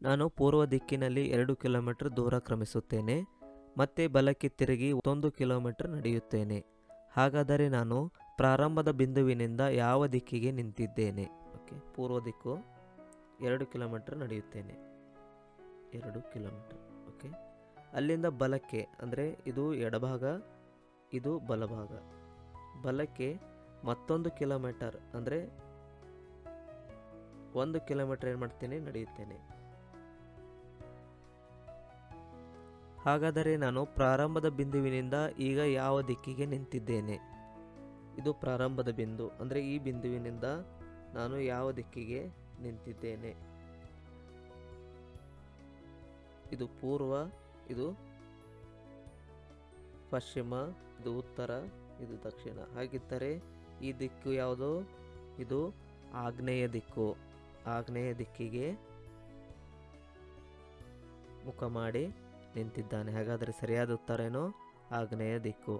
ನಾನು ಪೂರ್ವ ದಿಕ್ಕಿನಲ್ಲಿ 2 ಕಿಲೋಮೀಟರ್ ದೂರ ಕ್ರಮಿಸುತ್ತೇನೆ. ಮತ್ತೆ ಬಲಕ್ಕೆ ತಿರುಗಿ 1 ಕಿಲೋಮೀಟರ್ ನಡೆಯುತ್ತೇನೆ. ಹಾಗಾದರೆ ನಾನು ಪ್ರಾರಂಭದ ಬಿಂದುವಿನಿಂದ ಯಾವ ದಿಕ್ಕಿಗೆ ನಿಂತಿದ್ದೇನೆ? ಓಕೆ, ಪೂರ್ವ ದಿಕ್ಕು 2 ಕಿಲೋಮೀಟರ್ ನಡೆಯುತ್ತೇನೆ. 2 ಕಿಲೋಮೀಟರ್. ಓಕೆ, ಅಲ್ಲಿಂದ ಬಲಕ್ಕೆ ಅಂದರೆ ಇದು ಎಡಭಾಗ, ಇದು ಬಲಭಾಗ. ಬಲಕ್ಕೆ ಮತ್ತೊಂದು ಕಿಲೋಮೀಟರ್ ಅಂದರೆ 1 ಕಿಲೋಮೀಟರ್ ಏನು ಮಾಡ್ತೇನೆ? ನಡೆಯುತ್ತೇನೆ. ಹಾಗಾದರೆ ನಾನು ಪ್ರಾರಂಭದ ಬಿಂದುವಿನಿಂದ ಈಗ ಯಾವ ದಿಕ್ಕಿಗೆ ನಿಂತಿದ್ದೇನೆ? ಇದು ಪ್ರಾರಂಭದ ಬಿಂದು ಅಂದರೆ ಈ ಬಿಂದುವಿನಿಂದ ನಾನು ಯಾವ ದಿಕ್ಕಿಗೆ ನಿಂತಿದ್ದೇನೆ? ಇದು ಪೂರ್ವ, ಇದು ಪಶ್ಚಿಮ, ಇದು ಉತ್ತರ, ಇದು ದಕ್ಷಿಣ. ಹಾಗಿದ್ದರೆ ಈ ದಿಕ್ಕು ಯಾವುದು? ಇದು ಆಗ್ನೇಯ ದಿಕ್ಕು. ಆಗ್ನೇಯ ದಿಕ್ಕಿಗೆ ಮುಖ ಮಾಡಿ ನಿಂತಿದ್ದಾನೆ. ಹಾಗಾದರೆ ಸರಿಯಾದ ಉತ್ತರ ಏನು? ಆಗ್ನೇಯ ದಿಕ್ಕು.